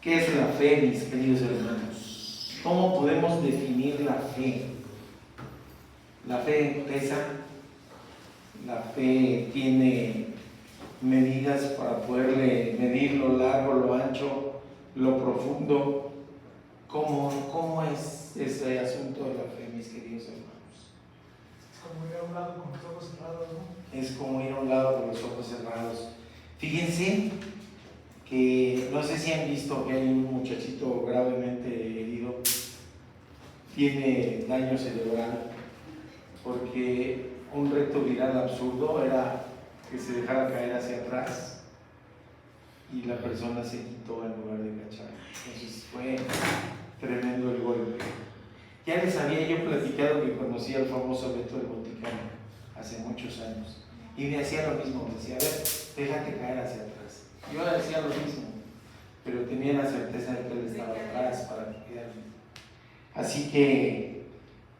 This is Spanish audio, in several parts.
¿Qué es la fe, mis queridos hermanos? ¿Cómo podemos definir la fe? La fe pesa, la fe tiene medidas para poderle medir lo largo, lo ancho, lo profundo. ¿Cómo es ese asunto de la fe, mis queridos hermanos? Es como ir a un lado con los ojos cerrados, ¿no? Es como ir a un lado con los ojos cerrados. Fíjense que no sé si han visto que hay un muchachito gravemente herido, tiene daño cerebral, porque un reto viral absurdo era que se dejara caer hacia atrás y la persona se quitó en lugar de agachar. Entonces fue tremendo el golpe. Ya les había yo platicado que conocí al famoso Beto del Vaticano hace muchos años y me hacía lo mismo, me decía, a ver, déjate caer hacia atrás. Yo le decía lo mismo, pero tenía la certeza de que él estaba atrás para quedarme. Así que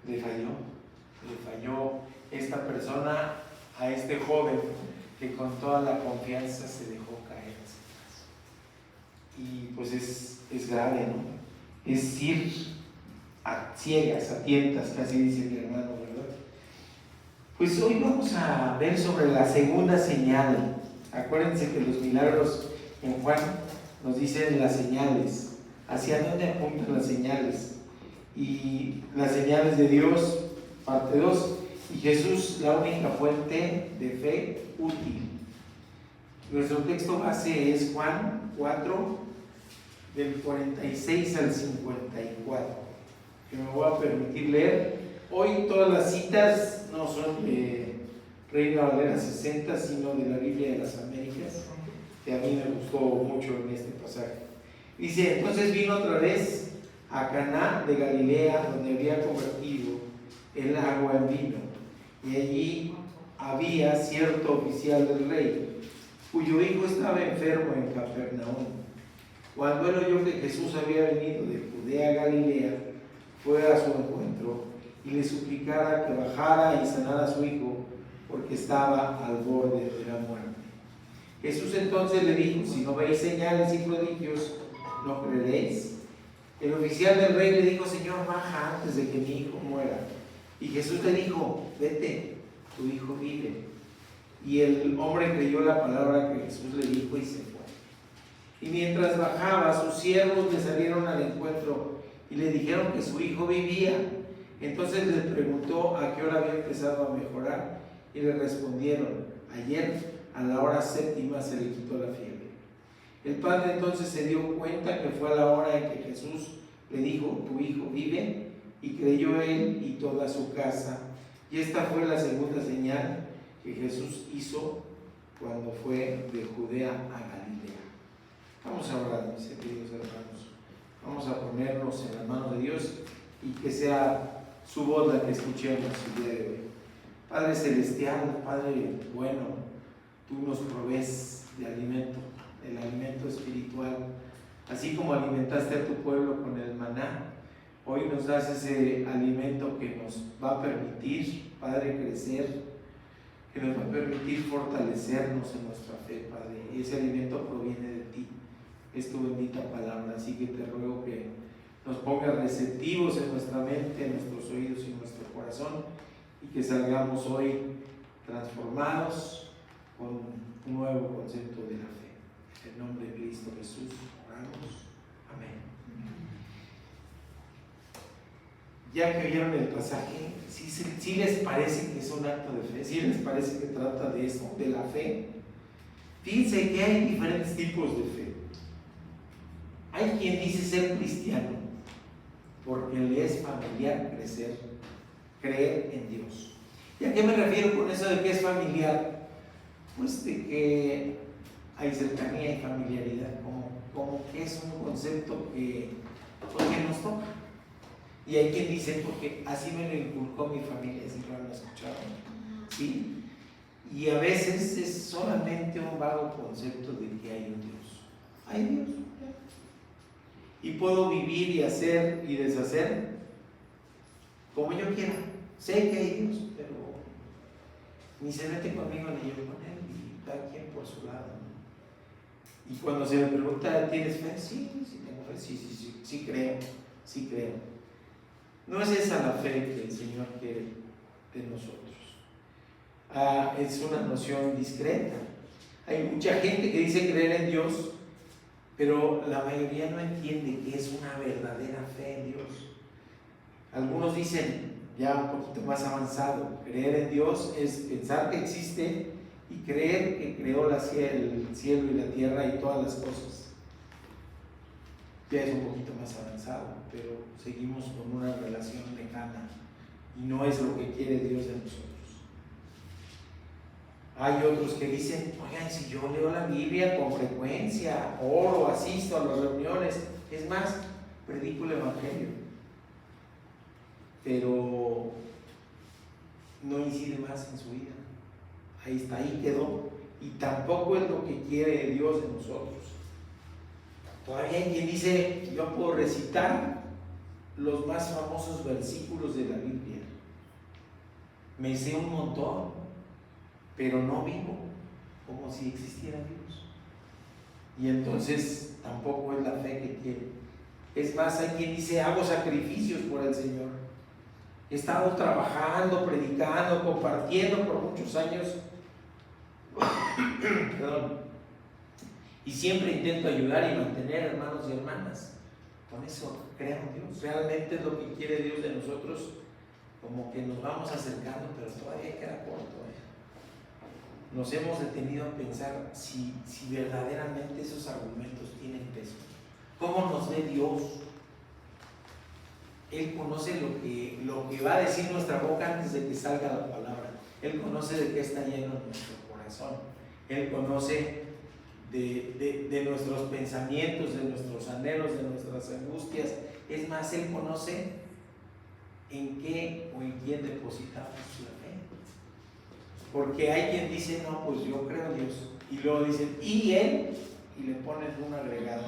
le falló esta persona a este joven que con toda la confianza se dejó caer hacia atrás. Y pues es grave, ¿no? Es ir a ciegas, a tientas, casi dice mi hermano, ¿verdad? Pues hoy vamos a ver sobre la segunda señal. Acuérdense que los milagros en Juan nos dicen las señales, hacia dónde apuntan las señales. Y las señales de Dios, parte 2, y Jesús, la única fuente de fe útil. Nuestro texto base es Juan 4, del 46 al 54, que me voy a permitir leer. Hoy todas las citas no son de Reina Valera 60, sino de la Biblia de las Américas, que a mí me gustó mucho en este pasaje. Dice, entonces vino otra vez a Caná de Galilea, donde había convertido el agua en vino, y allí había cierto oficial del rey, cuyo hijo estaba enfermo en Capernaum. Cuando él oyó que Jesús había venido de Judea a Galilea, fue a su encuentro y le suplicara que bajara y sanara a su hijo, porque estaba al borde de la muerte. Jesús entonces le dijo, si no veis señales y prodigios, ¿no creeréis? El oficial del rey le dijo, Señor, baja antes de que mi hijo muera. Y Jesús le dijo, vete, tu hijo vive. Y el hombre creyó la palabra que Jesús le dijo y se fue. Y mientras bajaba, sus siervos le salieron al encuentro y le dijeron que su hijo vivía. Entonces le preguntó a qué hora había empezado a mejorar y le respondieron, ayer a la hora 7:00 se le quitó la fiebre. El padre entonces se dio cuenta que fue a la hora en que Jesús le dijo, tu hijo vive, y creyó él y toda su casa. Y esta fue la segunda señal que Jesús hizo cuando fue de Judea a Galilea. Vamos a orar, mis queridos hermanos. Vamos a ponernos en las manos de Dios y que sea su voz la que escuchemos el día de hoy. Padre celestial, Padre bueno, tú nos provees de alimento, el alimento espiritual, así como alimentaste a tu pueblo con el maná. Hoy nos das ese alimento que nos va a permitir, Padre, crecer, que nos va a permitir fortalecernos en nuestra fe, Padre. Y ese alimento proviene de ti, es tu bendita palabra. Así que te ruego que nos pongas receptivos en nuestra mente, en nuestros oídos y en nuestro corazón, y que salgamos hoy transformados con un nuevo concepto de la fe. En el nombre de Cristo Jesús oramos. Amén. Ya que vieron el pasaje, ¿sí les parece que es un acto de fe? ¿Sí les parece que trata de eso, de la fe? Fíjense que hay diferentes tipos de fe. Hay quien dice ser cristiano porque le es familiar creer en Dios. ¿Y a qué me refiero con eso de que es familiar? Pues de que hay cercanía y familiaridad, como que es un concepto que nos toca. Y hay quien dice, porque así me lo inculcó mi familia, si lo han escuchado, ¿sí? Y a veces es solamente un vago concepto de que hay un Dios. Hay Dios. Y puedo vivir y hacer y deshacer como yo quiera. Sé que hay Dios, pero ni se mete conmigo ni yo con él, y cada quien por su lado, ¿no? Y cuando se me pregunta, ¿tienes fe? Sí, sí tengo pues sí creo. No es esa la fe que el Señor quiere de nosotros. Es una noción discreta. Hay mucha gente que dice creer en Dios, pero la mayoría no entiende que es una verdadera fe en Dios. Algunos dicen, ya un poquito más avanzado, creer en Dios es pensar que existe y creer que creó el cielo y la tierra y todas las cosas. Ya es un poquito más avanzado, pero seguimos con una relación lejana y no es lo que quiere Dios de nosotros. Hay otros que dicen, oigan, si yo leo la Biblia con frecuencia, oro, asisto a las reuniones, es más, predico el Evangelio, pero no incide más en su vida. Ahí está, ahí quedó, y tampoco es lo que quiere Dios de nosotros. Todavía hay quien dice, yo puedo recitar los más famosos versículos de la Biblia, me sé un montón, pero no vivo como si existiera Dios. Y entonces tampoco es la fe que quiere. Es más, hay quien dice, hago sacrificios por el Señor. He estado trabajando, predicando, compartiendo por muchos años. Perdón. Y siempre intento ayudar y mantener hermanos y hermanas. Con eso creo en Dios. Realmente es lo que quiere Dios de nosotros. Como que nos vamos acercando, pero todavía queda corto. Nos hemos detenido a pensar si verdaderamente esos argumentos tienen peso. ¿Cómo nos ve Dios? Él conoce lo que va a decir nuestra boca antes de que salga la palabra. Él conoce de qué está lleno nuestro corazón. Él conoce de nuestros pensamientos, de nuestros anhelos, de nuestras angustias. Es más, Él conoce en qué o en quién depositamos la fe. Porque hay quien dice, no, pues yo creo en Dios. Y luego dicen, ¿y Él? Y le ponen un agregado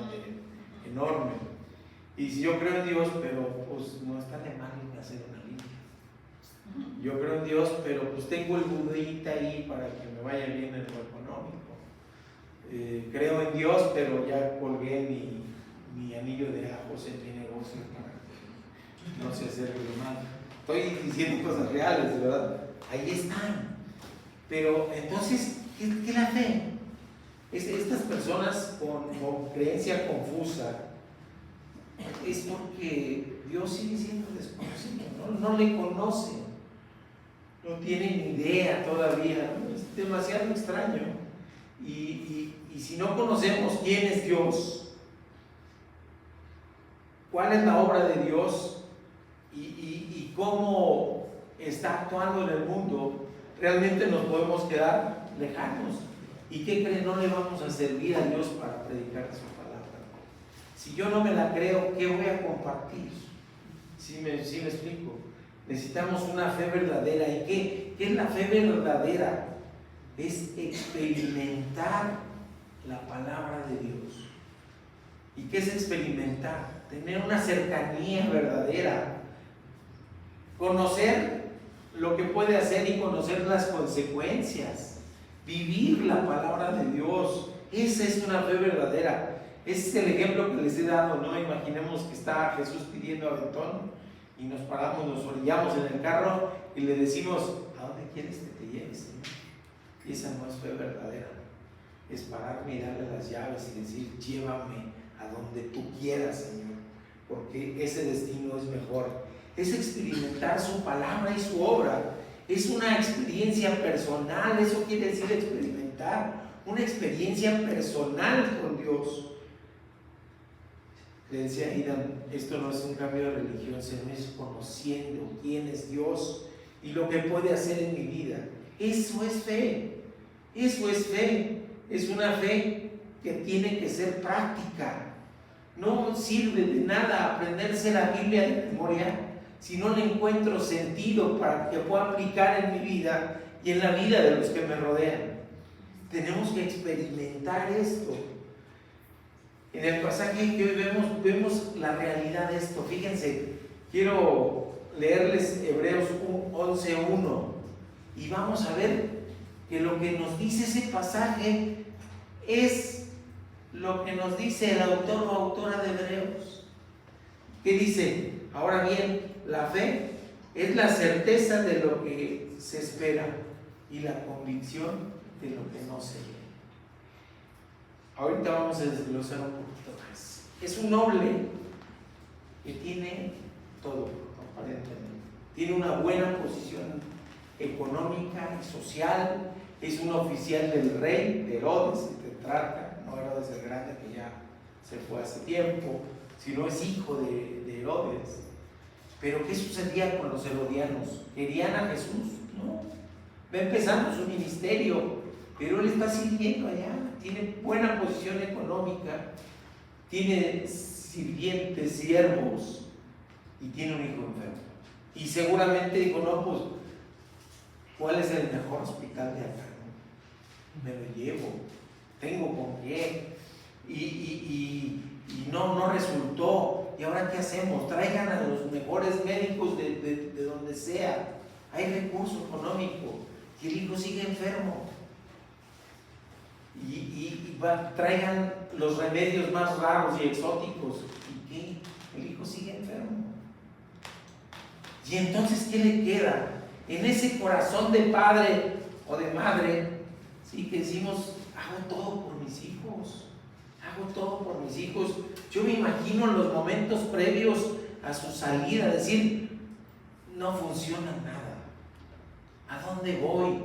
enorme. Y dice, yo creo en Dios, pero pues no está de mal en hacer una limpia. Yo creo en Dios, pero pues tengo el budita ahí para que me vaya bien en lo económico. Creo en Dios, pero ya colgué mi anillo de ajos en mi negocio para que no se acerque mal. Estoy diciendo cosas reales, de verdad. Ahí están. Pero entonces, ¿qué es la fe? Estas personas con creencia confusa es porque Dios sigue siendo desconocido, no le conocen, no tienen idea todavía, ¿no? Es demasiado extraño. Y si no conocemos quién es Dios, cuál es la obra de Dios y cómo está actuando en el mundo, realmente nos podemos quedar lejanos. ¿Y qué creen? No le vamos a servir a Dios para predicar su palabra. Si yo no me la creo, ¿qué voy a compartir? ¿Sí me explico? Necesitamos una fe verdadera. ¿Y qué es la fe verdadera? Es experimentar la palabra de Dios. ¿Y qué es experimentar? Tener una cercanía verdadera. Conocer lo que puede hacer y conocer las consecuencias. Vivir la palabra de Dios. Esa es una fe verdadera. Ese es el ejemplo que les he dado, ¿no? Imaginemos que está Jesús pidiendo aventón y nos paramos, nos orillamos en el carro y le decimos, ¿a dónde quieres que te lleve, Señor? Y esa no es fe verdadera. Es pararme y darle las llaves y decir, llévame a donde tú quieras, Señor, porque ese destino es mejor. Es experimentar su palabra y su obra. Es una experiencia personal. Eso quiere decir experimentar una experiencia personal con Dios. Le decía Irán, esto no es un cambio de religión, sino es conociendo quién es Dios y lo que puede hacer en mi vida. Eso es fe. Eso es fe. Es una fe que tiene que ser práctica. No sirve de nada aprenderse la Biblia de memoria si no le encuentro sentido para que pueda aplicar en mi vida y en la vida de los que me rodean. Tenemos que experimentar esto. En el pasaje que hoy vemos la realidad de esto. Fíjense, quiero leerles Hebreos 11:1 y vamos a ver que lo que nos dice ese pasaje es lo que nos dice el autor o autora de Hebreos. ¿Qué dice? Ahora bien, la fe es la certeza de lo que se espera y la convicción de lo que no se ve. Ahorita vamos a desglosar un poquito más. Es un noble que tiene todo, aparentemente. Tiene una buena posición económica y social, es un oficial del rey, de Herodes, el tetrarca, no Herodes el Grande, que ya se fue hace tiempo, sino es hijo de Herodes. Pero ¿qué sucedía con los herodianos? ¿Querían a Jesús? No. Va empezando su ministerio, pero él está sirviendo allá, tiene buena posición económica, tiene sirvientes, siervos, y tiene un hijo enfermo. Y seguramente dijo, no, pues, ¿cuál es el mejor hospital de acá? Me lo llevo, tengo con qué, y no resultó. ¿Y ahora qué hacemos? Traigan a los mejores médicos de donde sea. Hay recurso económico. Y el hijo sigue enfermo. Traigan los remedios más raros y exóticos. ¿Y qué? El hijo sigue enfermo. Y entonces, ¿qué le queda? En ese corazón de padre o de madre, sí, que decimos, hago todo por mis hijos. Hago todo por mis hijos. Yo me imagino los momentos previos a su salida, decir, no funciona nada. ¿A dónde voy?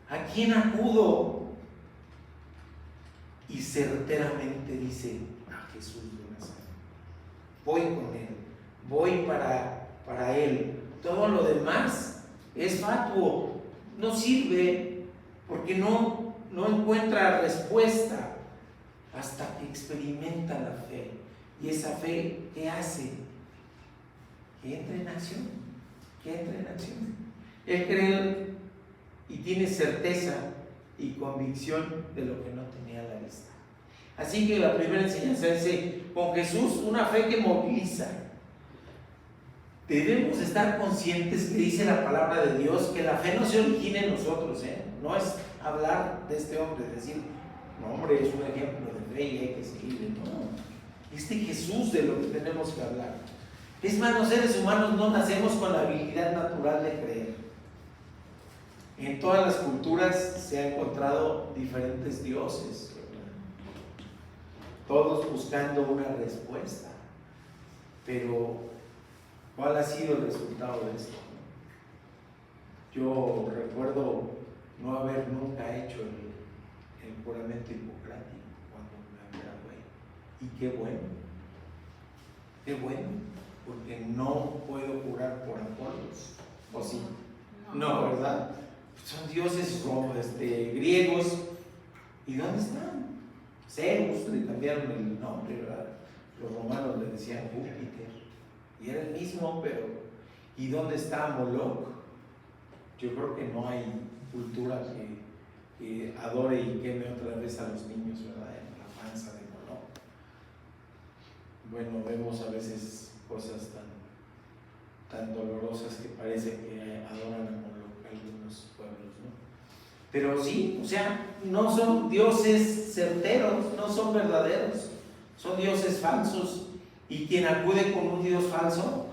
¿A quién acudo? Y certeramente dice, a Jesús de Nazaret. Voy con Él, voy para Él. Todo lo demás es fatuo, no sirve, porque no encuentra respuesta hasta que experimenta la fe. Y esa fe, ¿qué hace? Que entre en acción, que entre en acción. Él cree y tiene certeza y convicción de lo que no tenía a la vista. Así que la primera enseñanza dice, con Jesús, una fe que moviliza. Debemos estar conscientes que dice la palabra de Dios que la fe no se origina en nosotros, no es hablar de este hombre, decir, no, hombre, es un ejemplo de fe y hay que seguirle. No, es de Jesús de lo que tenemos que hablar. Es más, los seres humanos no nacemos con la habilidad natural de creer. En todas las culturas se han encontrado diferentes dioses, ¿verdad? Todos buscando una respuesta. Pero, ¿cuál ha sido el resultado de esto? Yo recuerdo no haber nunca hecho el juramento hipocrático cuando me gradué. Y qué bueno, porque no puedo jurar por Apolos, ¿o sí? No, ¿verdad? Son dioses griegos. ¿Y dónde están? Zeus, le cambiaron el nombre, ¿verdad? Los romanos le decían Júpiter. Y era el mismo, pero ¿y dónde está Moloch? Yo creo que no hay cultura que adore y queme otra vez a los niños, ¿verdad? En la panza de Moloch. Bueno, vemos a veces cosas tan dolorosas que parece que adoran a Moloch algunos pueblos, ¿no? Pero sí, o sea, no son dioses certeros, no son verdaderos, son dioses falsos. Y quien acude con un Dios falso,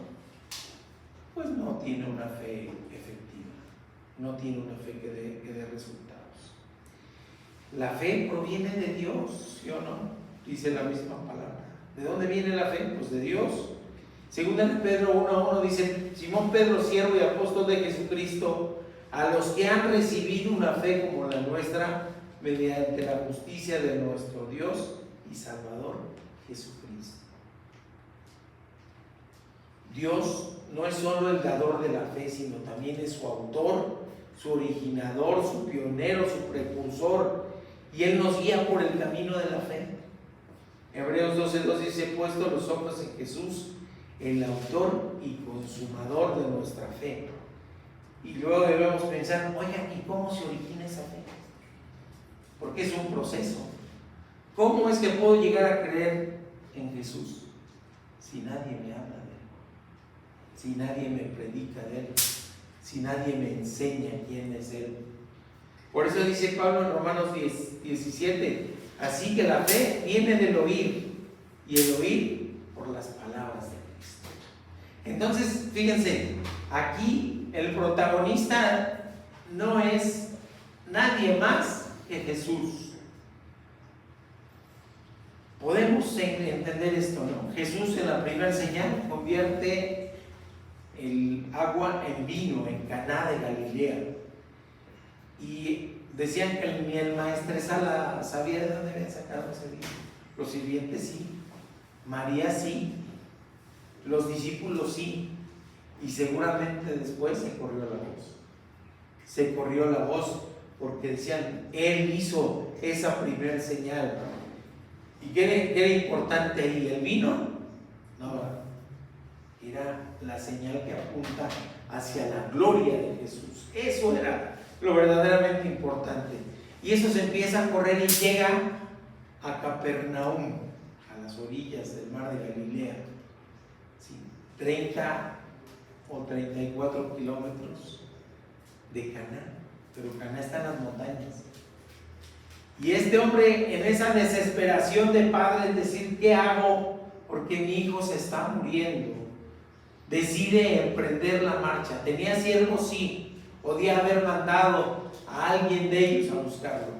pues no tiene una fe efectiva, no tiene una fe que dé resultados. La fe proviene de Dios, ¿sí o no? Dice la misma palabra. ¿De dónde viene la fe? Pues de Dios. Segunda de Pedro 1:1 dice, Simón Pedro, siervo y apóstol de Jesucristo, a los que han recibido una fe como la nuestra, mediante la justicia de nuestro Dios y Salvador Jesucristo. Dios no es solo el dador de la fe, sino también es su autor, su originador, su pionero, su precursor, y Él nos guía por el camino de la fe. Hebreos 12:2 dice, puesto los ojos en Jesús, el autor y consumador de nuestra fe. Y luego debemos pensar, oigan, ¿y cómo se origina esa fe? Porque es un proceso. ¿Cómo es que puedo llegar a creer en Jesús si nadie me habla de Él? Si nadie me predica de Él, si nadie me enseña quién es Él. Por eso dice Pablo en Romanos 10:17, Así que la fe viene del oír, y el oír por las palabras de Cristo. Entonces, fíjense, aquí el protagonista no es nadie más que Jesús. Podemos entender esto, ¿no? Jesús en la primera señal convierte el agua en vino en Caná de Galilea. Y decían que ni el maestresala sabía de dónde habían sacado ese vino. Los sirvientes sí, María sí, los discípulos sí, y seguramente después se corrió la voz. Se corrió la voz porque decían, Él hizo esa primera señal. ¿Y qué era importante ahí? ¿El vino? No, era la señal que apunta hacia la gloria de Jesús. Eso era lo verdaderamente importante. Y eso se empieza a correr y llega a Capernaum, a las orillas del mar de Galilea. ¿Sí? 30 o 34 kilómetros de Caná, pero Caná está en las montañas. Y este hombre, en esa desesperación de padre, es decir, ¿qué hago? Porque mi hijo se está muriendo, decide emprender la marcha. Tenía siervos, sí, podía haber mandado a alguien de ellos a buscarlo,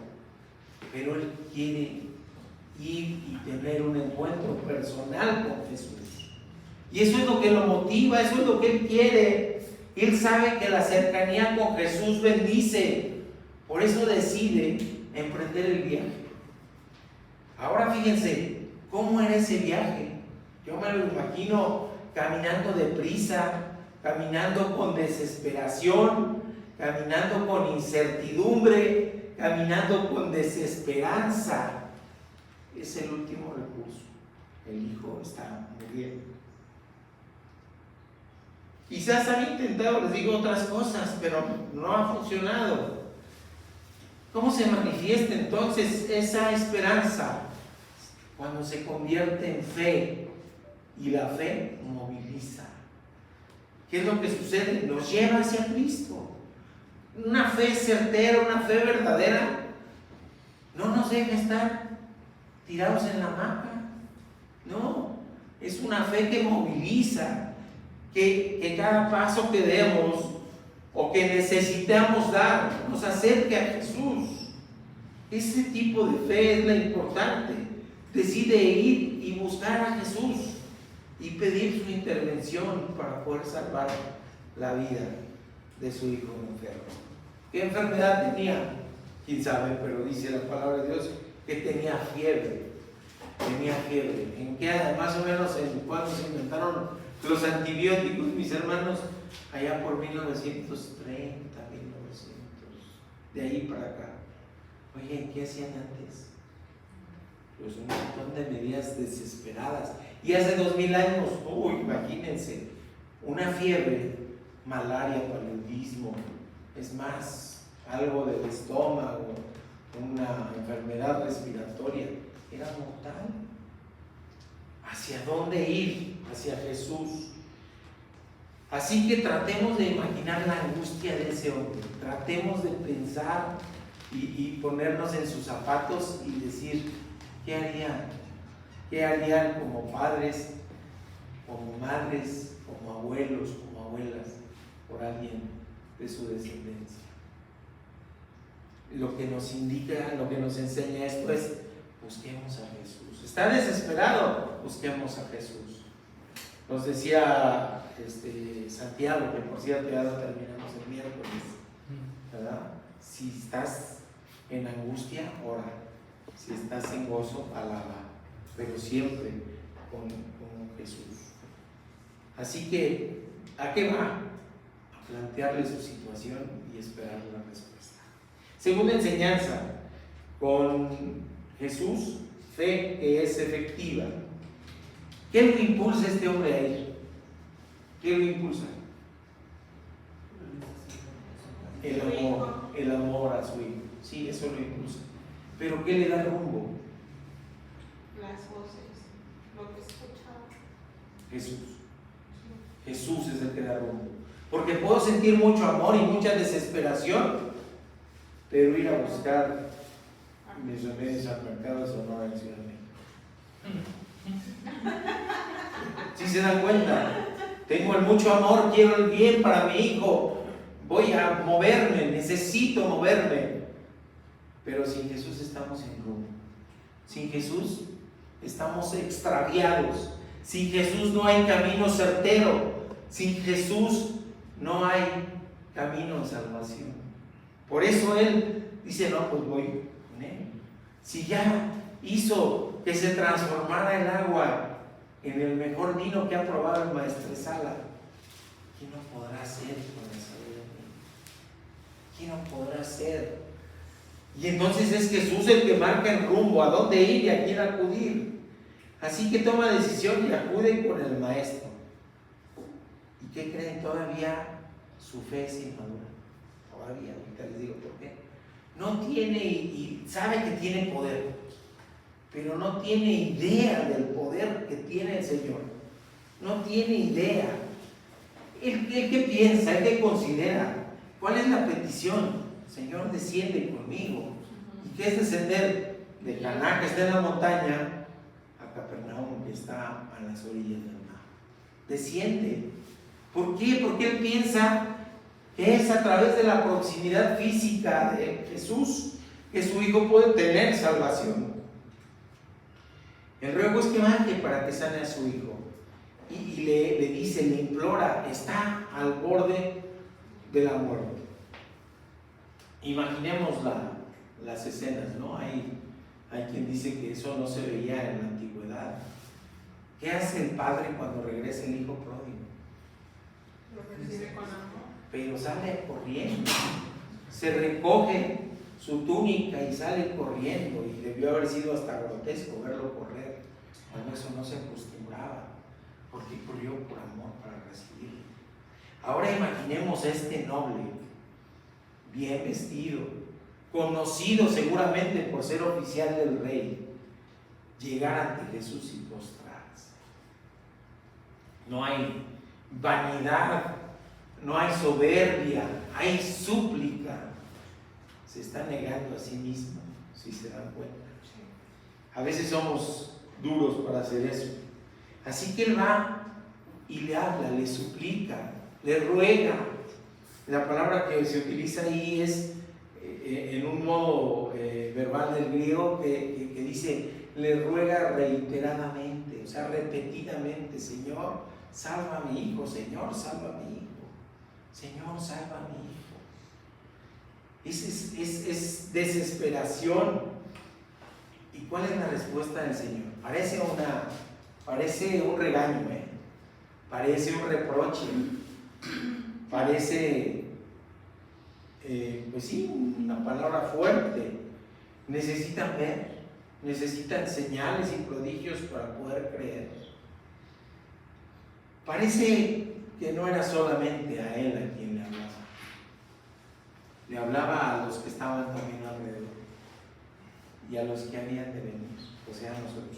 pero él quiere ir y tener un encuentro personal con Jesús. Y eso es lo que lo motiva, eso es lo que él quiere. Él sabe que la cercanía con Jesús bendice, por eso decide emprender el viaje. Ahora fíjense, ¿cómo era ese viaje? Yo me lo imagino caminando deprisa, caminando con desesperación, caminando con incertidumbre, caminando con desesperanza. Es el último recurso. El hijo está muriendo. Quizás han intentado, les digo, otras cosas, pero no ha funcionado. ¿Cómo se manifiesta entonces esa esperanza? Cuando se convierte en fe, y la fe moviliza. ¿Qué es lo que sucede? Nos lleva hacia Cristo. Una fe certera, una fe verdadera, no nos deja estar tirados en la hamaca. No, es una fe que moviliza, que cada paso que demos o que necesitamos dar nos acerque a Jesús. Ese tipo de fe es la importante. Decide ir y buscar a Jesús y pedir su intervención para poder salvar la vida de su hijo enfermo. ¿Qué enfermedad tenía? Quién sabe, pero dice la palabra de Dios que tenía fiebre. Tenía fiebre. En que más o menos en cuando se inventaron los antibióticos, mis hermanos, allá por 1930, 1900, de ahí para acá. Oye, ¿qué hacían antes? Pues un montón de medidas desesperadas. Y hace 2000 años, imagínense, una fiebre, malaria, paludismo, es más, algo del estómago, una enfermedad respiratoria, era mortal. ¿Hacia dónde ir? Hacia Jesús. Así que tratemos de imaginar la angustia de ese hombre, tratemos de pensar y ponernos en sus zapatos y decir, ¿qué harían? ¿Qué harían como padres, como madres, como abuelos, como abuelas, por alguien de su descendencia? Lo que nos indica, lo que nos enseña esto es, busquemos a Jesús. ¿Está desesperado? Busquemos a Jesús. Nos decía Santiago, que por cierto ya lo terminamos el miércoles, ¿verdad? Si estás en angustia, ora. Si estás en gozo, alaba. Pero siempre con Jesús. Así que, ¿a qué va? A plantearle su situación y esperar la respuesta. Segunda enseñanza, con Jesús, fe que es efectiva. ¿Qué lo impulsa a este hombre a ir? ¿Qué lo impulsa? El amor a su hijo. Sí, eso lo impulsa. Pero ¿qué le da rumbo? Las voces, lo que escuchaba. Jesús. Jesús es el que da rumbo. Porque puedo sentir mucho amor y mucha desesperación, pero ir a buscar Mis remedios al mercado de Sonora en Ciudad de México. ¿Sí se dan cuenta? Tengo el mucho amor, quiero el bien para mi hijo, voy a moverme, necesito moverme. Pero sin Jesús estamos sin rumbo. Sin Jesús estamos extraviados. Sin Jesús no hay camino certero. Sin Jesús no hay camino de salvación. Por eso Él dice, no, pues voy con Él. Si ya hizo que se transformara el agua en el mejor vino que ha probado el maestresala, ¿quién no podrá hacer con la salud de mí? ¿Quién no podrá hacer? Y entonces es Jesús el que marca el rumbo, a dónde ir y a quién acudir. Así que toma decisión y acude con el maestro. ¿Y qué creen? Todavía su fe es inmadura. Todavía, ahorita les digo por qué. No tiene y sabe que tiene poder, pero no tiene idea del poder que tiene el Señor. No tiene idea. ¿El qué piensa? ¿El qué considera? ¿Cuál es la petición? Señor, desciende conmigo. ¿Y qué es descender? De Caná, que está en la montaña, a Capernaum, que está a las orillas del mar. Desciende. ¿Por qué? Porque Él piensa que es a través de la proximidad física de Jesús que su Hijo puede tener salvación. El ruego es que baje para que sane a su hijo. Y le dice, le implora, está al borde de la muerte. Imaginemos las escenas, ¿no? Hay quien dice que eso no se veía en la antigüedad. ¿Qué hace el padre cuando regresa el hijo pródigo? Lo recibe con amor. Pero sale corriendo, se recoge su túnica y sale corriendo, y debió haber sido hasta grotesco verlo correr, cuando eso no se acostumbraba, porque corrió por amor para recibirlo. Ahora imaginemos a este noble, bien vestido, conocido seguramente por ser oficial del rey, llegar ante Jesús y postrarse. No hay vanidad, no hay soberbia, hay súplica. Se está negando a sí mismo, si se dan cuenta. A veces somos duros para hacer eso. Así que Él va y le habla, le suplica, le ruega. La palabra que se utiliza ahí es en un modo verbal del griego que dice, le ruega reiteradamente, o sea, repetidamente: Señor, salva a mi hijo, Señor, salva a mi hijo, Señor, salva a mi hijo. Es desesperación. ¿Y cuál es la respuesta del Señor? Parece un regaño, parece un reproche, parece, pues sí, una palabra fuerte. Necesitan ver, necesitan señales y prodigios para poder creer. Parece que no era solamente a Él a quien le hablaba. Le hablaba a los que estaban también alrededor y a los que habían de venir, o sea, a nosotros.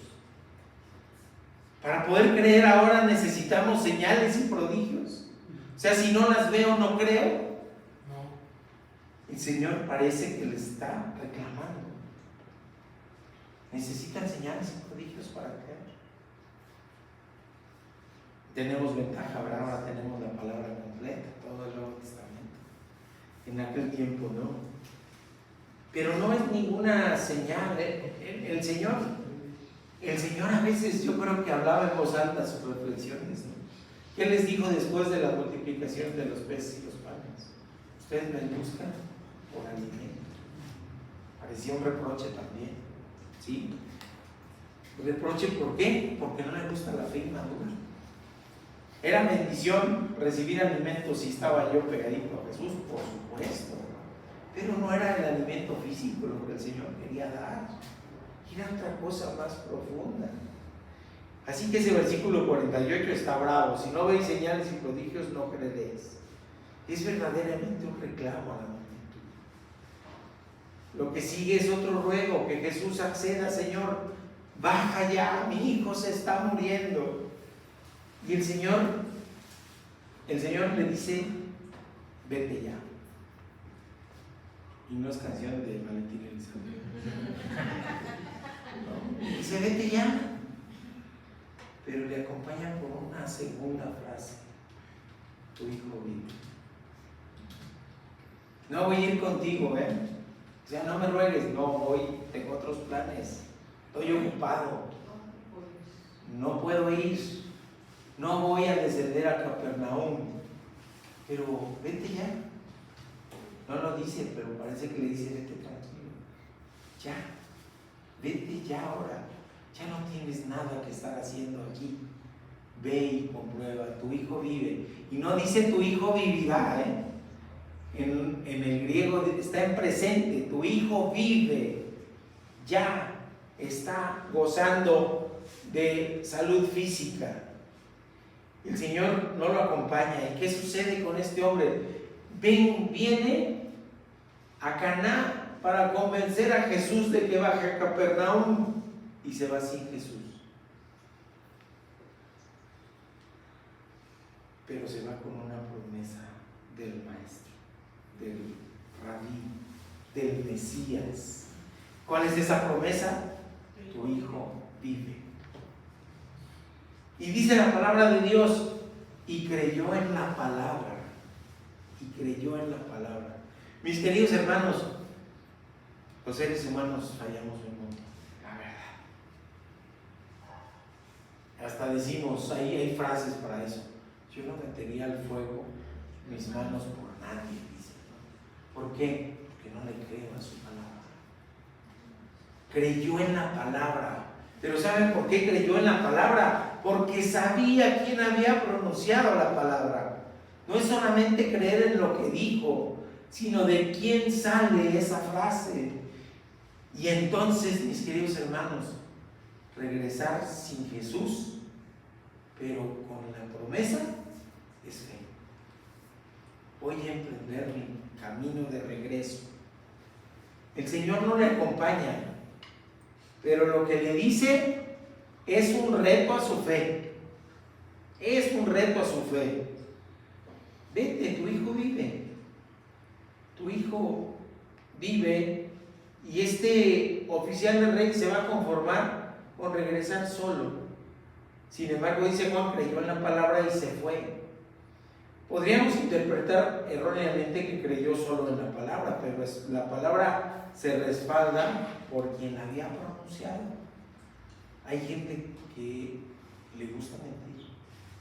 Para poder creer ahora necesitamos señales y prodigios. O sea, si no las veo, no creo. El Señor parece que les está reclamando. Necesitan señales y prodigios para creer. Tenemos ventaja, ¿verdad? Ahora tenemos la palabra completa, todo el Nuevo Testamento. En aquel tiempo no. Pero no es ninguna señal. El Señor a veces, yo creo que hablaba en voz alta sus reflexiones, ¿no? ¿Qué les dijo después de la multiplicación de los peces y los panes? Ustedes me buscan por alimento. Parecía un reproche también, ¿sí? ¿Un reproche por qué? Porque no le gusta la fe inmadura. Era bendición recibir alimento si estaba yo pegadito a Jesús, por supuesto, pero no era el alimento físico lo que el Señor quería dar, era otra cosa más profunda. Así que ese versículo 48 está bravo: si no veis señales y prodigios, no creeréis. Es verdaderamente un reclamo a la multitud. Lo que sigue es otro ruego, que Jesús acceda: Señor, baja ya, mi hijo se está muriendo. Y el Señor le dice: vete ya. Y no es canción de Valentín Elizalde. ¿No? Dice, vete ya. Pero le acompaña por una segunda frase: tu hijo vive. No voy a ir contigo, O sea, no me ruegues, no voy, tengo otros planes, estoy ocupado, no puedo ir, no voy a descender a Capernaum, pero vete ya. No lo dice, pero parece que le dice, vete tranquilo, ya, vete ya ahora, ya no tienes nada que estar haciendo aquí, ve y comprueba, tu hijo vive. Y no dice tu hijo vivirá, En el griego está en presente, tu hijo vive, ya está gozando de salud física. El Señor no lo acompaña. ¿Y qué sucede con este hombre? Viene a Caná para convencer a Jesús de que baje a Capernaum y se va sin Jesús. Pero se va con una promesa del Maestro, del Rabí, del Mesías. ¿Cuál es esa promesa? Tu hijo vive. Y dice la palabra de Dios, y creyó en la palabra. Y creyó en la palabra. Mis queridos hermanos, los seres humanos fallamos un montón, la verdad. Hasta decimos, ahí hay frases para eso. Yo no metería al fuego mis manos por nadie, dice. ¿Por qué? Porque no le creo a su palabra. Creyó en la palabra. Pero ¿saben por qué creyó en la palabra? Porque sabía quién había pronunciado la palabra. No es solamente creer en lo que dijo, sino de quién sale esa frase. Y entonces, mis queridos hermanos, regresar sin Jesús, pero con la promesa, es fe. Voy a emprender mi camino de regreso. El Señor no le acompaña, pero lo que le dice es un reto a su fe. Es un reto a su fe. Vete, tu hijo vive. Tu hijo vive, y este oficial del rey se va a conformar con regresar solo. Sin embargo, dice Juan, creyó en la palabra y se fue. Podríamos interpretar erróneamente que creyó solo en la palabra, pero la palabra se respalda por quien la había pronunciado. Hay gente que le gusta mentir,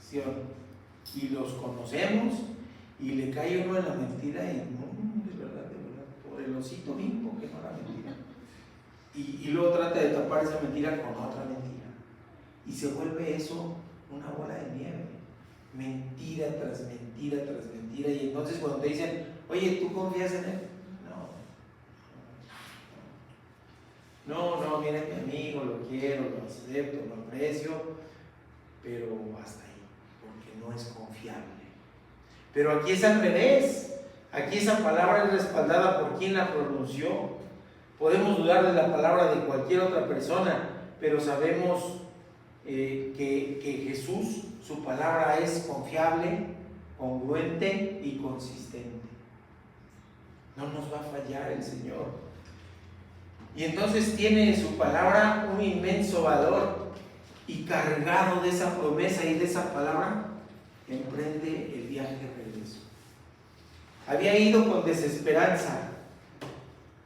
¿sí o no? Y los conocemos y le cae uno en la mentira y no, de verdad, por el osito mismo que no la mentira. Y luego trata de tapar esa mentira con otra mentira. Y se vuelve eso una bola de nieve. Mentira tras mentira tras mentira. Y entonces cuando te dicen, oye, ¿tú confías en él? No, mira, mi amigo, lo quiero, lo acepto, lo aprecio, pero hasta ahí, porque no es confiable. Pero aquí es al revés. Aquí esa palabra es respaldada por quien la pronunció. Podemos dudar de la palabra de cualquier otra persona, pero sabemos que Jesús, su palabra es confiable, congruente y consistente. No nos va a fallar el Señor. Y entonces tiene su palabra un inmenso valor, y cargado de esa promesa y de esa palabra, emprende el viaje de regreso. Había ido con desesperanza,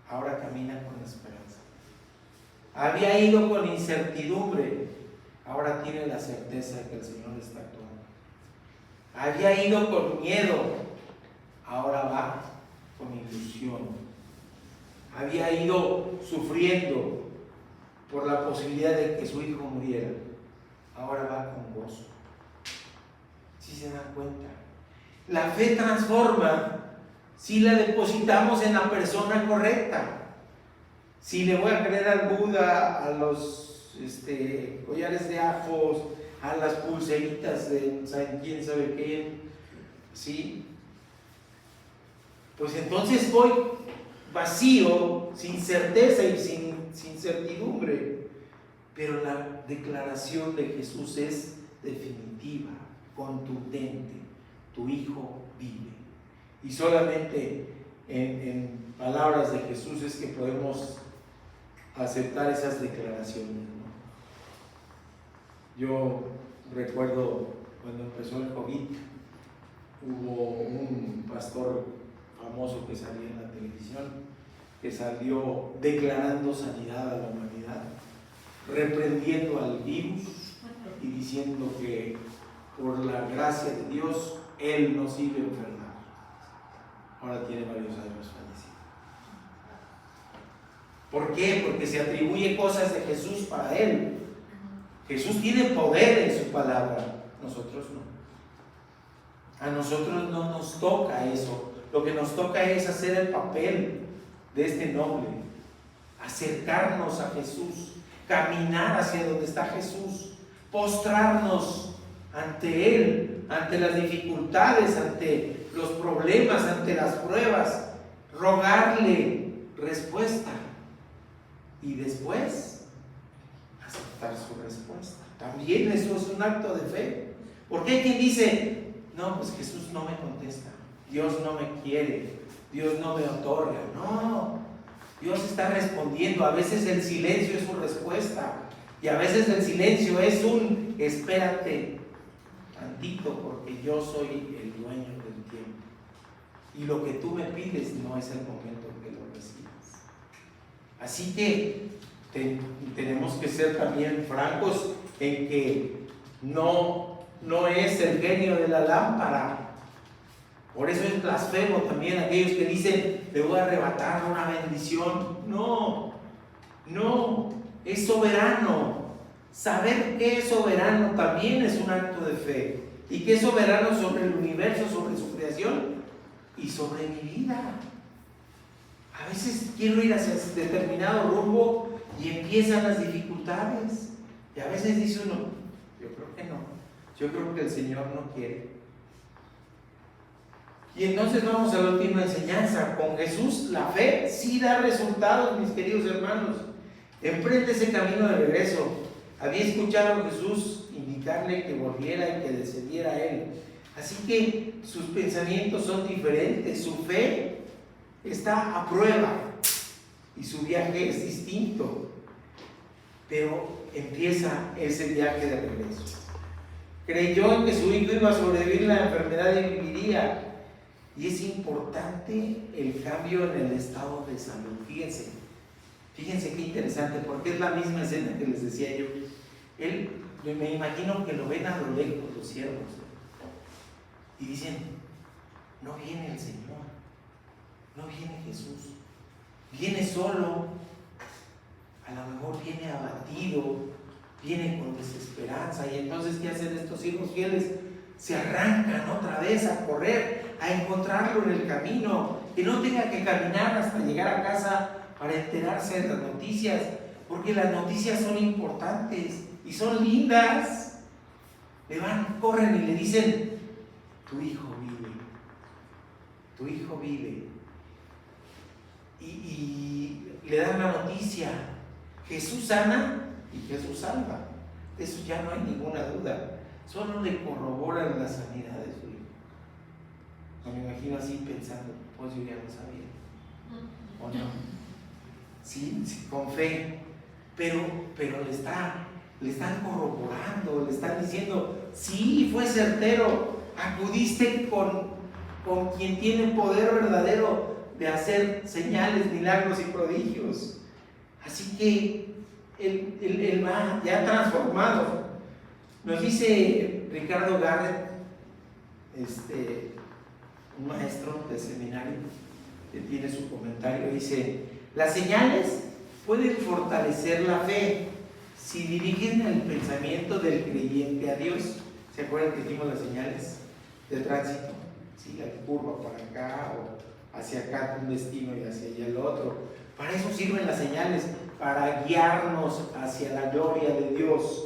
ahora camina con esperanza. Había ido con incertidumbre, ahora tiene la certeza de que el Señor está actuando. Había ido con miedo, ahora va con ilusión. Había ido sufriendo por la posibilidad de que su hijo muriera, ahora va con gozo. ¿Sí se dan cuenta? La fe transforma si la depositamos en la persona correcta. Si le voy a creer al Buda, a los collares de ajos, a las pulseritas de quién sabe qué, ¿sí? Pues entonces voy vacío, sin certeza y sin certidumbre. Pero la declaración de Jesús es definitiva, contundente: tu hijo vive. Y solamente en palabras de Jesús es que podemos aceptar esas declaraciones, ¿no? Yo recuerdo cuando empezó el COVID, hubo un pastor famoso que salía en la televisión, que salió declarando sanidad a la humanidad, reprendiendo al virus y diciendo que por la gracia de Dios él no se iba a enfermar. Ahora tiene varios años fallecido. ¿Por qué? Porque se atribuye cosas de Jesús para él. Jesús tiene poder en su palabra, nosotros no. A nosotros no nos toca eso. Lo que nos toca es hacer el papel de este noble, acercarnos a Jesús, caminar hacia donde está Jesús, postrarnos ante Él, ante las dificultades, ante los problemas, ante las pruebas, rogarle respuesta y después aceptar su respuesta. También eso es un acto de fe, porque hay quien dice: no, pues Jesús no me contesta, Dios no me quiere, Dios no me otorga. No, Dios está respondiendo. A veces el silencio es su respuesta y a veces el silencio es un espérate tantito, porque yo soy el dueño del tiempo y lo que tú me pides no es el momento en que lo recibas. Así que tenemos que ser también francos en que no es el genio de la lámpara. Por eso es blasfemo también aquellos que dicen: te voy a arrebatar una bendición. No, es soberano. Saber que es soberano también es un acto de fe, y que es soberano sobre el universo, sobre su creación y sobre mi vida. A veces quiero ir hacia determinado rumbo y empiezan las dificultades, y a veces dice uno: yo creo que no, yo creo que el Señor no quiere. Y entonces vamos a la última enseñanza. Con Jesús la fe sí da resultados, mis queridos hermanos. Emprende ese camino de regreso. Había escuchado a Jesús indicarle que volviera y que descendiera a él. Así que sus pensamientos son diferentes, su fe está a prueba y su viaje es distinto. Pero empieza ese viaje de regreso. Creyó en que su hijo iba a sobrevivir la enfermedad y viviría. Y es importante el cambio en el estado de salud. Fíjense qué interesante, porque es la misma escena que les decía yo. Él, me imagino que lo ven a lo lejos los siervos y dicen: no viene el Señor, no viene Jesús, viene solo, a lo mejor viene abatido, viene con desesperanza. Y entonces, ¿qué hacen estos hijos fieles? Se arrancan otra vez a correr, a encontrarlo en el camino, que no tenga que caminar hasta llegar a casa para enterarse de las noticias, porque las noticias son importantes y son lindas. Le van, corren y le dicen: tu hijo vive, tu hijo vive. Y le dan la noticia: Jesús sana y Jesús salva. De eso ya no hay ninguna duda. Solo le corroboran la sanidad de su hijo. No me imagino así pensando: pues yo ya lo sabía, ¿o no? Sí, con fe, pero le están corroborando, le están diciendo: sí, fue certero, acudiste con quien tiene poder verdadero de hacer señales, milagros y prodigios. Así que él va ya transformado. Nos dice Ricardo Garrett, un maestro de seminario, que tiene su comentario, dice: las señales pueden fortalecer la fe si dirigen el pensamiento del creyente a Dios. ¿Se acuerdan que hicimos las señales de tránsito? ¿Sí? La curva para acá o hacia acá un destino y hacia allá el otro. Para eso sirven las señales, para guiarnos hacia la gloria de Dios.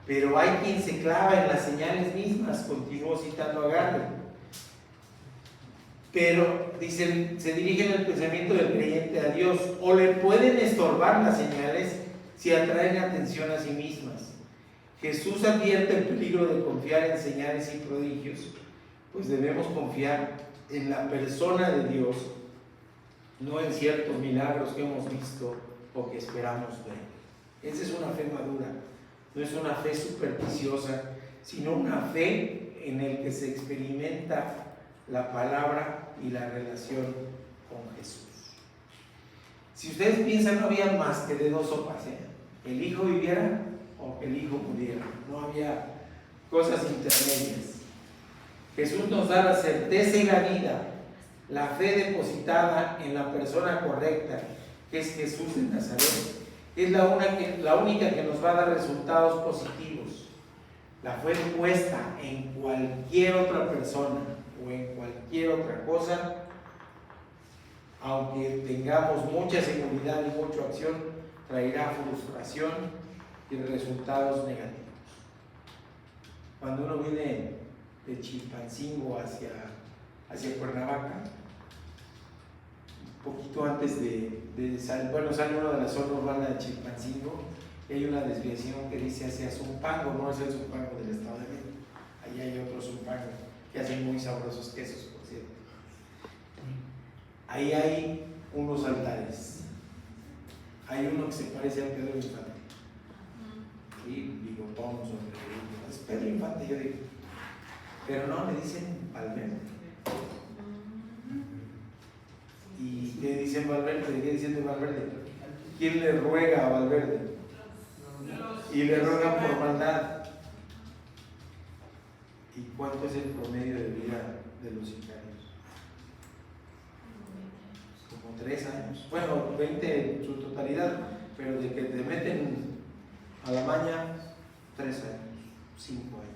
Pero hay quien se clava en las señales mismas. Continúo citando a Garrett. Pero dicen, se dirigen el pensamiento del creyente a Dios, o le pueden estorbar las señales si atraen atención a sí mismas. Jesús advierte el peligro de confiar en señales y prodigios, pues debemos confiar en la persona de Dios no en ciertos milagros que hemos visto o que esperamos ver. Esa es una fe madura, no es una fe supersticiosa, sino una fe en el que se experimenta la palabra y la relación con Jesús. Si ustedes piensan, no había más que de dos sopas, el hijo viviera o que el hijo muriera, no había cosas intermedias. Jesús nos da la certeza y la vida, la fe depositada en la persona correcta, que es Jesús de Nazaret. Es la única que nos va a dar resultados positivos. La fe puesta en cualquier otra persona o en cualquier otra cosa, aunque tengamos mucha seguridad y mucha acción, traerá frustración y resultados negativos. Cuando uno viene de Chilpancingo hacia Cuernavaca, un poquito antes de salir, sale uno de la zona urbana de Chilpancingo, y hay una desviación que dice hacia Zumpango, no es el Zumpango del Estado de México, ahí hay otro Zumpango que hacen muy sabrosos quesos, por cierto. Ahí hay unos altares, hay uno que se parece al Pedro Infante, y bigotón, sombrerito, es Pedro Infante, yo digo, pero no, le dicen Valverde. ¿Y qué dicen Valverde? ¿Qué dicen de Valverde? ¿Quién le ruega a Valverde? Y le ruegan por maldad. ¿Y cuánto es el promedio de vida de los sicarios? Como 3 años. Bueno, 20 en su totalidad, pero de que te meten a la maña, 3 años, 5 años.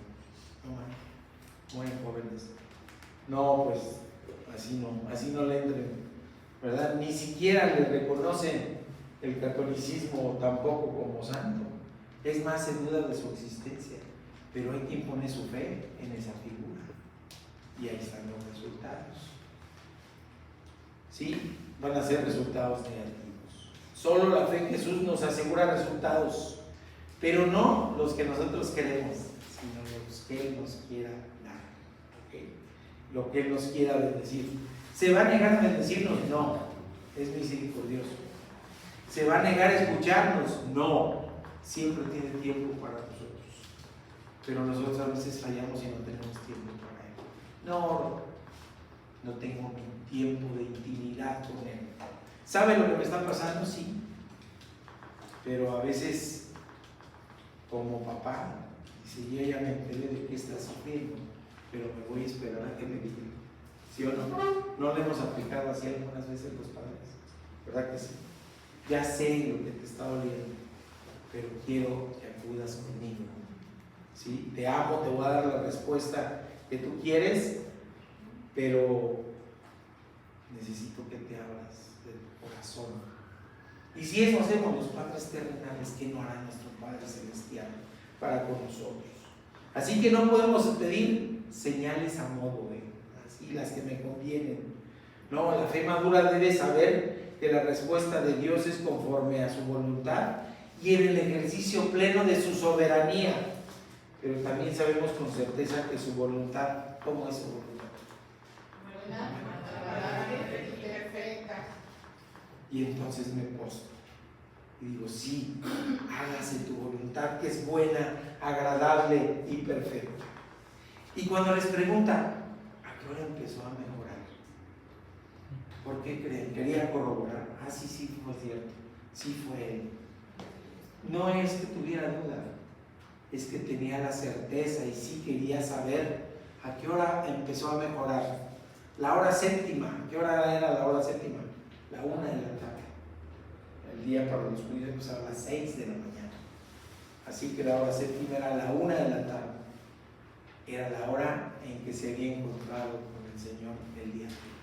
No más. Mueren jóvenes. No, pues así no le entren, ¿verdad? Ni siquiera le reconocen el catolicismo tampoco como santo. Es más, se duda de su existencia, pero hay quien pone su fe en esa figura y ahí están los resultados. Sí, van a ser resultados negativos. Solo la fe en Jesús nos asegura resultados, pero no los que nosotros queremos, sino los que Él nos quiera dar, ¿okay? Lo que Él nos quiera bendecir. ¿Se va a negar a bendecirnos? No, es misericordioso. ¿Se va a negar a escucharnos? No, siempre tiene tiempo para nosotros, pero nosotros a veces fallamos y no tenemos tiempo para Él. No tengo mi tiempo de intimidad con Él. ¿Sabe lo que me está pasando? Sí, pero a veces como papá dice, yo ya me enteré de que está sufriendo, pero me voy a esperar a que me diga. ¿Sí o no? No le hemos aplicado así algunas veces los padres, ¿verdad que sí? Ya sé lo que te está doliendo, pero quiero que acudas conmigo, ¿sí? Te amo, te voy a dar la respuesta que tú quieres, pero necesito que te abras del corazón. Y si eso hacemos los padres terrenales, ¿qué no hará nuestro Padre Celestial para con nosotros? Así que no podemos pedir señales a modo de así las que me convienen. No, la fe madura debe saber que la respuesta de Dios es conforme a su voluntad y en el ejercicio pleno de su soberanía. Pero también sabemos con certeza que su voluntad, ¿cómo es su voluntad? Y entonces me postro y digo, sí, hágase tu voluntad, que es buena, agradable y perfecta. Y cuando les preguntan, ¿a qué hora empezó a mejorar? ¿Por qué creen? Quería corroborar. Ah, sí, fue cierto, sí fue él. No es que tuviera duda, es que tenía la certeza y sí quería saber a qué hora empezó a mejorar. La hora séptima, ¿qué hora era la hora séptima? La 1 de la tarde. El día para los judíos empezaba a las 6 de la mañana. Así que la hora séptima era la 1 de la tarde. Era la hora en que se había encontrado con el Señor el día anterior.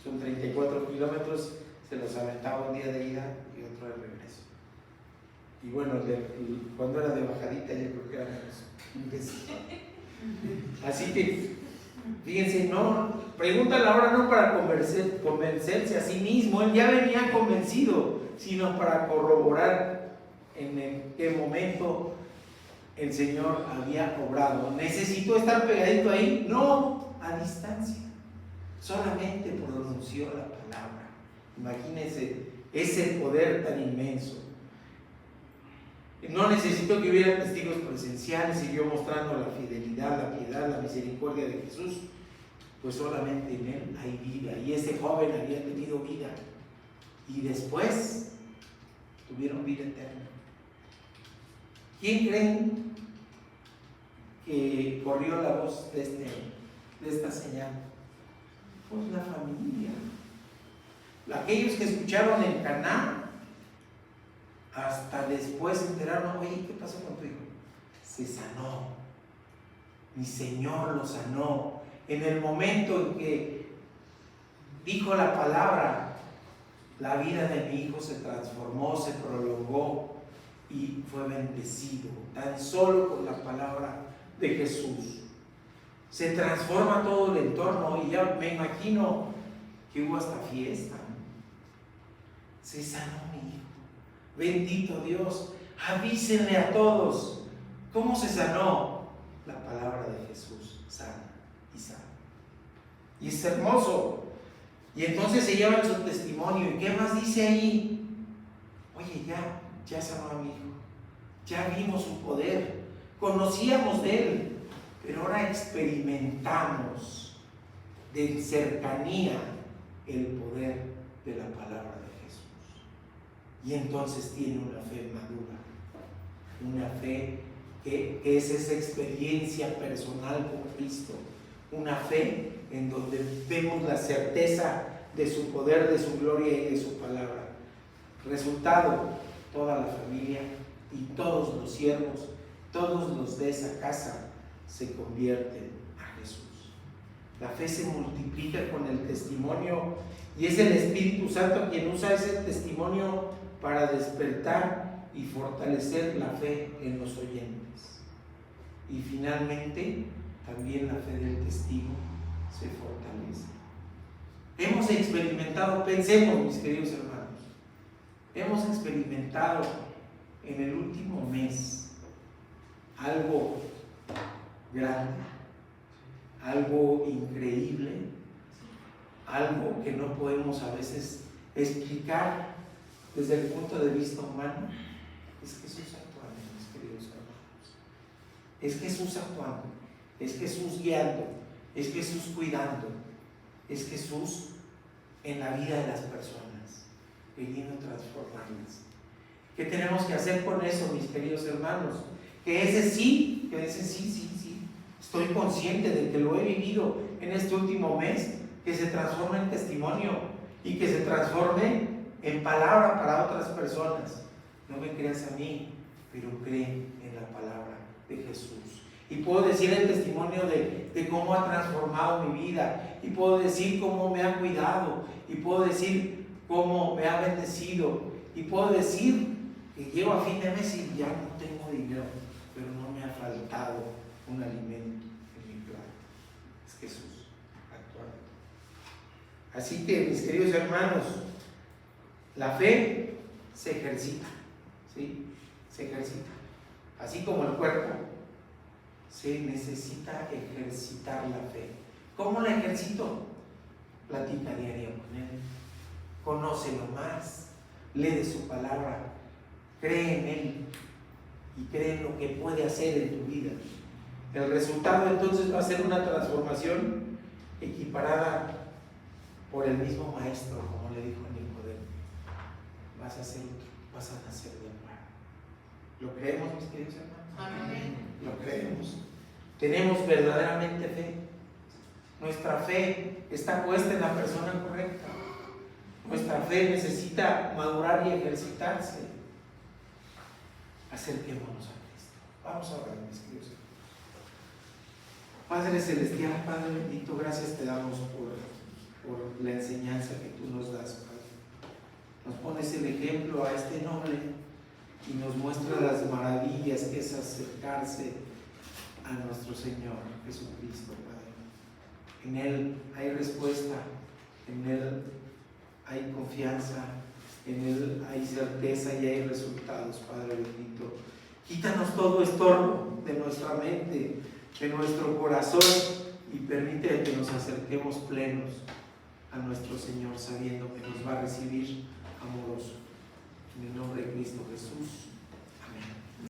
Son 34 kilómetros, se los aventaba un día de ida y otro de regreso. Y bueno, cuando era de bajadita, yo creo que era menos un besito. Así que, fíjense, no, pregúntale ahora no para convencerse a sí mismo, él ya venía convencido, sino para corroborar en qué momento el Señor había obrado. ¿Necesitó estar pegadito ahí? No, a distancia. Solamente pronunció la palabra Imagínense ese poder tan inmenso. No necesitó que hubiera testigos presenciales, siguió mostrando la fidelidad, la piedad, la misericordia de Jesús, pues solamente en Él hay vida. Y ese joven había tenido vida. Y después tuvieron vida eterna. ¿Quién creen que corrió la voz de esta señal? Pues la familia. Aquellos que escucharon en Caná, hasta después se enteraron, oye, ¿qué pasó con tu hijo? Se sanó. Mi Señor lo sanó. En el momento en que dijo la palabra, la vida de mi hijo se transformó, se prolongó y fue bendecido. Tan solo con la palabra de Jesús. Se transforma todo el entorno y ya me imagino que hubo hasta fiesta. Se sanó mi hijo. Bendito Dios. Avísenle a todos. ¿Cómo se sanó? La palabra de Jesús sana y sana. Y es hermoso. Y entonces se llevan su testimonio. ¿Y qué más dice ahí? Oye, ya sanó a mi hijo. Ya vimos su poder. Conocíamos de él. Pero ahora experimentamos de cercanía el poder de la palabra de Jesús. Y entonces tiene una fe madura. Una fe que es esa experiencia personal con Cristo. Una fe en donde vemos la certeza de su poder, de su gloria y de su palabra. Resultado, toda la familia y todos los siervos, todos los de esa casa se convierten a Jesús. La fe se multiplica con el testimonio y es el Espíritu Santo quien usa ese testimonio para despertar y fortalecer la fe en los oyentes. Y finalmente, también la fe del testigo se fortalece. Hemos experimentado, pensemos mis queridos hermanos, hemos experimentado en el último mes algo grande, algo increíble, algo que no podemos a veces explicar desde el punto de vista humano. Es Jesús actuando, mis queridos hermanos. Es Jesús actuando, es Jesús guiando, es Jesús cuidando, es Jesús en la vida de las personas, viniendo a transformarlas. ¿Qué tenemos que hacer con eso, mis queridos hermanos? Que ese sí, estoy consciente de que lo he vivido en este último mes, que se transforme en testimonio y que se transforme en palabra para otras personas. No me creas a mí, pero cree en la palabra de Jesús. Y puedo decir el testimonio de cómo ha transformado mi vida, y puedo decir cómo me ha cuidado, y puedo decir cómo me ha bendecido, y puedo decir que llego a fin de mes y ya no tengo dinero, pero no me ha faltado un alimento en mi plato. Es Jesús actuando. Así que, mis queridos hermanos, la fe se ejercita, ¿sí? Se ejercita. Así como el cuerpo, se necesita ejercitar la fe. ¿Cómo la ejercito? Platica diario con Él, conócelo más, lee de su palabra, cree en Él y cree en lo que puede hacer en tu vida. El resultado entonces va a ser una transformación equiparada por el mismo Maestro, como le dijo a Nicodemo. Vas a ser otro, vas a nacer de nuevo. ¿Lo creemos, mis queridos hermanos? Amén. Lo creemos. Tenemos verdaderamente fe. Nuestra fe está puesta en la persona correcta. Nuestra fe necesita madurar y ejercitarse. Acerquémonos a Cristo. Vamos a orar, mis queridos hermanos. Padre Celestial, Padre bendito, gracias te damos por la enseñanza que tú nos das, Padre. Nos pones el ejemplo a este noble y nos muestra las maravillas que es acercarse a nuestro Señor Jesucristo, Padre. En Él hay respuesta, en Él hay confianza, en Él hay certeza y hay resultados, Padre bendito. Quítanos todo estorbo de nuestra mente, de nuestro corazón, y permite que nos acerquemos plenos a nuestro Señor sabiendo que nos va a recibir amoroso. En el nombre de Cristo Jesús.